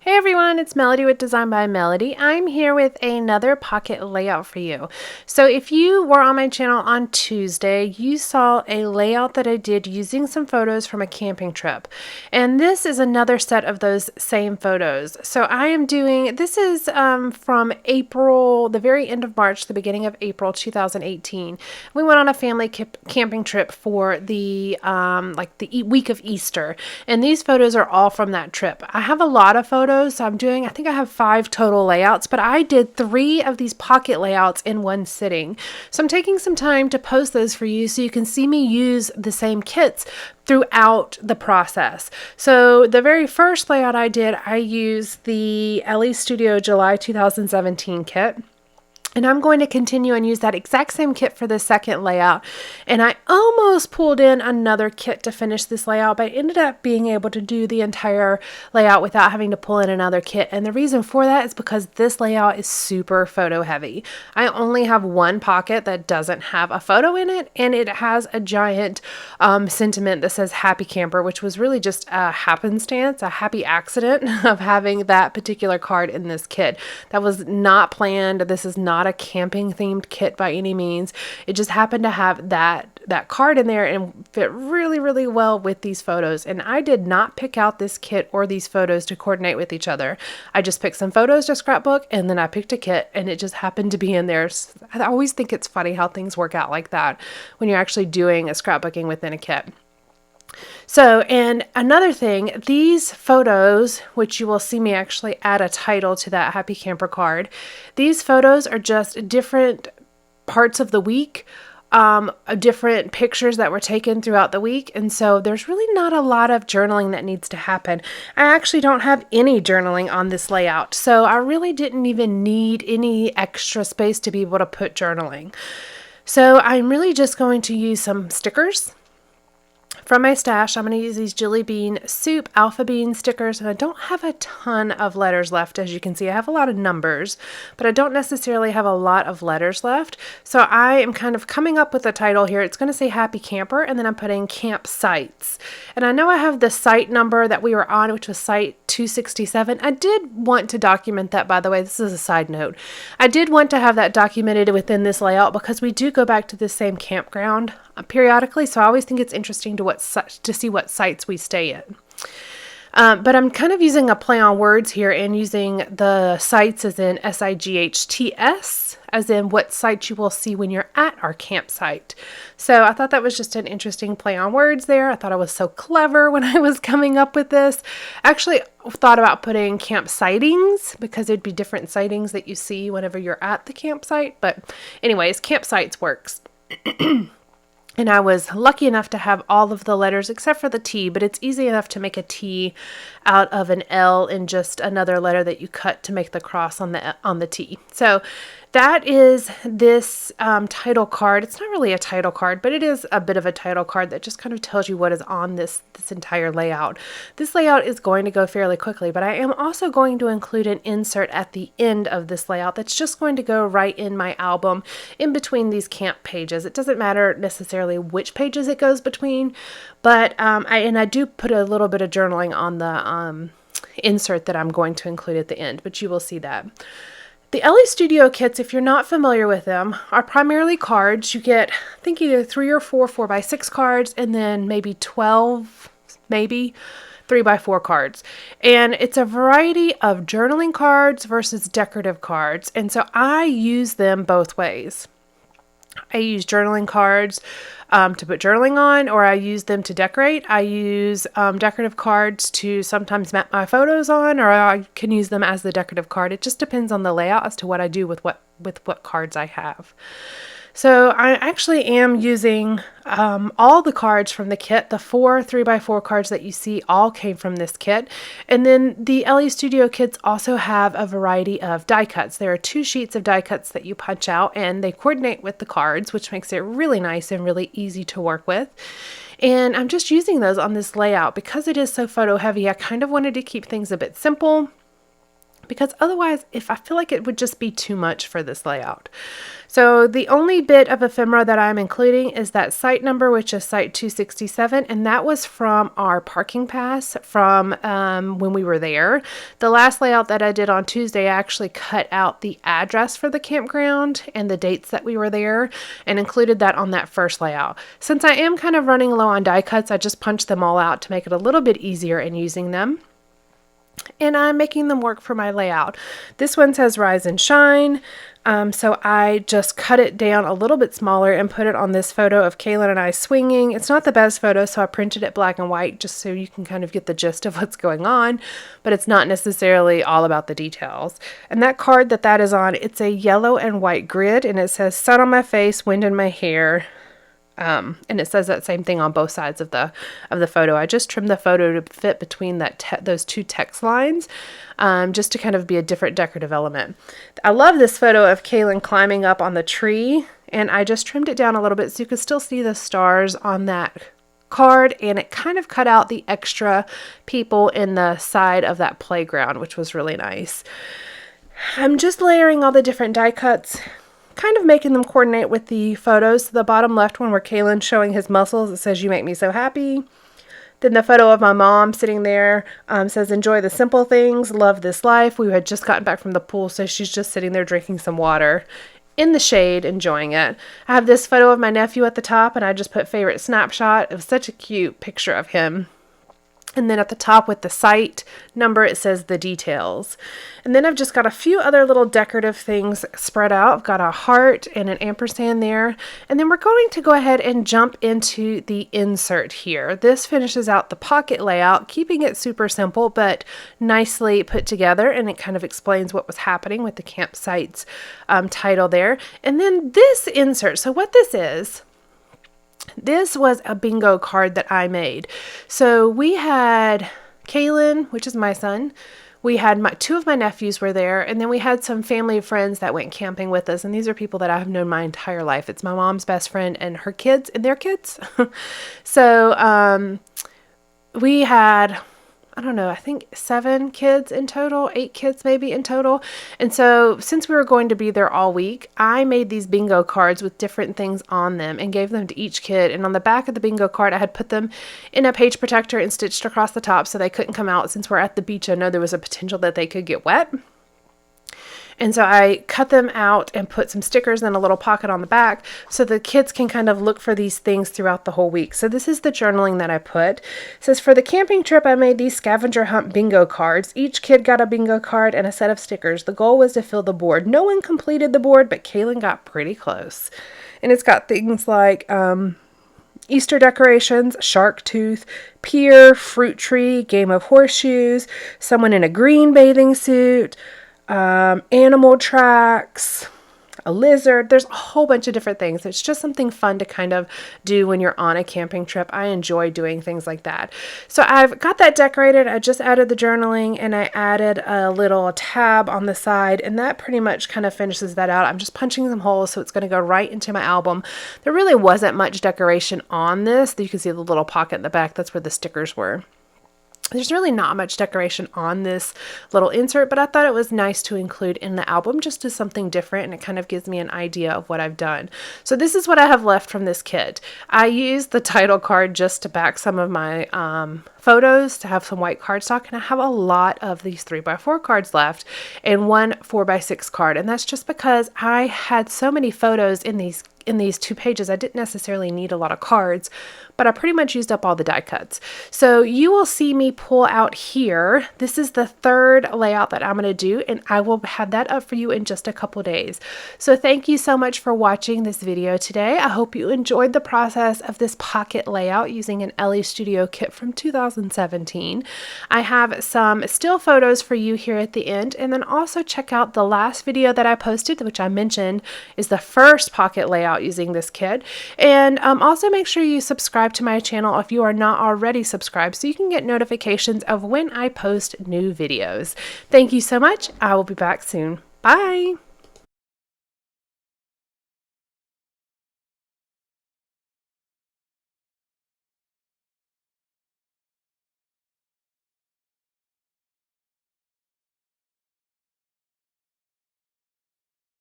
Hey everyone, it's Melody with Design by Melody. I'm here with another pocket layout for you. So if you were on my channel on Tuesday, you saw a layout that I did using some photos from a camping trip. And this is another set of those same photos. So I am doing, this is from April, the very end of March, the beginning of April 2018. We went on a family camping trip for the week of Easter. And these photos are all from that trip. I have a lot of photos. So I think I have 5 total layouts, but I did 3 of these pocket layouts in one sitting. So I'm taking some time to post those for you so you can see me use the same kits throughout the process. So the very first layout I did, I used the Elle Studio July 2017 kit. And I'm going to continue and use that exact same kit for the second layout. And I almost pulled in another kit to finish this layout, but I ended up being able to do the entire layout without having to pull in another kit. And the reason for that is because this layout is super photo heavy. I only have one pocket that doesn't have a photo in it, and it has a giant sentiment that says Happy Camper, which was really just a happenstance, a happy accident of having that particular card in this kit. That was not planned. This is not a camping themed kit by any means. It just happened to have that card in there and fit really well with these photos. And I did not pick out this kit or these photos to coordinate with each other. I just picked some photos to scrapbook, and then I picked a kit, and it just happened to be in there. I always think it's funny how things work out like that when you're actually doing a scrapbooking within a kit. So, and another thing, these photos, which you will see me actually add a title to that Happy Camper card, these photos are just different parts of the week, different pictures that were taken throughout the week. And so there's really not a lot of journaling that needs to happen. I actually don't have any journaling on this layout. So I really didn't even need any extra space to be able to put journaling. So I'm really just going to use some stickers from my stash. I'm going to use these Jelly Bean Soup Alpha Bean stickers, and I don't have a ton of letters left. As you can see, I have a lot of numbers, but I don't necessarily have a lot of letters left. So I am kind of coming up with a title here. It's going to say Happy Camper, and then I'm putting campsites. And I know I have the site number that we were on, which was site 267. I did want to document that, by the way. This is a side note. I did want to have that documented within this layout because we do go back to the same campground periodically, so I always think it's interesting to see what sites we stay in. But I'm kind of using a play on words here and using the sites as in SIGHTS, as in what site you will see when you're at our campsite. So I thought that was just an interesting play on words there. I thought I was so clever when I was coming up with this. I actually thought about putting camp sightings because it'd be different sightings that you see whenever you're at the campsite. But anyways, campsites works. And I was lucky enough to have all of the letters except for the T, but it's easy enough to make a T out of an L and just another letter that you cut to make the cross on the T. So that is this title card. It's not really a title card, but it is a bit of a title card that just kind of tells you what is on this entire layout. This layout is going to go fairly quickly, but I am also going to include an insert at the end of this layout that's just going to go right in my album in between these camp pages. It doesn't matter necessarily which pages it goes between, but I do put a little bit of journaling on the insert that I'm going to include at the end, but you will see that. The Elle Studio kits, if you're not familiar with them, are primarily cards. You get, I think, either 3 or 4 4x6 cards, and then maybe 12, maybe 3x4 cards. And it's a variety of journaling cards versus decorative cards. And so I use them both ways. I use journaling cards to put journaling on, or I use them to decorate. I use decorative cards to sometimes map my photos on, or I can use them as the decorative card. It just depends on the layout as to what I do with what cards I have. So I actually am using all the cards from the kit. The 4 3x4 cards that you see all came from this kit. And then the Elle Studio kits also have a variety of die cuts. There are 2 sheets of die cuts that you punch out, and they coordinate with the cards, which makes it really nice and really easy to work with. And I'm just using those on this layout because it is so photo heavy. I kind of wanted to keep things a bit simple, because otherwise I feel like it would just be too much for this layout. So the only bit of ephemera that I'm including is that site number, which is site 267, and that was from our parking pass from when we were there. The last layout that I did on Tuesday, I actually cut out the address for the campground and the dates that we were there and included that on that first layout. Since I am kind of running low on die cuts, I just punched them all out to make it a little bit easier in using them. And I'm making them work for my layout. This one says Rise and Shine. So I just cut it down a little bit smaller and put it on this photo of Kaylin and I swinging. It's not the best photo, so I printed it black and white just so you can kind of get the gist of what's going on, but it's not necessarily all about the details. And that card that is on, it's a yellow and white grid, and it says sun on my face, wind in my hair. And it says that same thing on both sides of the photo. I just trimmed the photo to fit between those two text lines, just to kind of be a different decorative element. I love this photo of Kaylin climbing up on the tree, and I just trimmed it down a little bit so you could still see the stars on that card, and it kind of cut out the extra people in the side of that playground, which was really nice. I'm just layering all the different die cuts, kind of making them coordinate with the photos. So the bottom left one where Kaylin's showing his muscles, it says, "You make me so happy." Then the photo of my mom sitting there says, "Enjoy the simple things, love this life." We had just gotten back from the pool, so she's just sitting there drinking some water in the shade, enjoying it. I have this photo of my nephew at the top, and I just put favorite snapshot. It was such a cute picture of him. And then at the top with the site number, it says the details. And then I've just got a few other little decorative things spread out. I've got a heart and an ampersand there. And then we're going to go ahead and jump into the insert here. This finishes out the pocket layout, keeping it super simple, but nicely put together. And it kind of explains what was happening with the campsite's title there. And then this insert, so what this was a bingo card that I made. So we had Kaylin, which is my son. We had two of my nephews were there, and then we had some family friends that went camping with us. And these are people that I have known my entire life. It's my mom's best friend and her kids and their kids. So we had, I don't know, I think 7 kids in total, 8 kids maybe in total. And so since we were going to be there all week, I made these bingo cards with different things on them and gave them to each kid. And on the back of the bingo card, I had put them in a page protector and stitched across the top so they couldn't come out. Since we're at the beach, I know there was a potential that they could get wet. And so I cut them out and put some stickers in a little pocket on the back so the kids can kind of look for these things throughout the whole week. So this is the journaling that I put. It says, for the camping trip, I made these scavenger hunt bingo cards. Each kid got a bingo card and a set of stickers. The goal was to fill the board. No one completed the board, but Kaylin got pretty close. And it's got things like Easter decorations, shark tooth, pier, fruit tree, game of horseshoes, someone in a green bathing suit, animal tracks, a lizard. There's a whole bunch of different things. It's just something fun to kind of do when you're on a camping trip. I enjoy doing things like that. So I've got that decorated. I just added the journaling and I added a little tab on the side, and that pretty much kind of finishes that out. I'm just punching some holes so it's going to go right into my album. There really wasn't much decoration on this. You can see the little pocket in the back. That's where the stickers were. There's really not much decoration on this little insert, but I thought it was nice to include in the album just as something different, and it kind of gives me an idea of what I've done. So this is what I have left from this kit. I used the title card just to back some of my photos to have some white cardstock, and I have a lot of these 3x4 cards left and one 4x6 card, and that's just because I had so many photos in these 2 pages. I didn't necessarily need a lot of cards, but I pretty much used up all the die cuts. So you will see me pull out here. This is the 3rd layout that I'm going to do, and I will have that up for you in just a couple days. So thank you so much for watching this video today. I hope you enjoyed the process of this pocket layout using an Elle Studio kit from 2017. I have some still photos for you here at the end, and then also check out the last video that I posted, which I mentioned is the first pocket layout using this kit. And also make sure you subscribe to my channel if you are not already subscribed so you can get notifications of when I post new videos. Thank you so much. I will be back soon. Bye.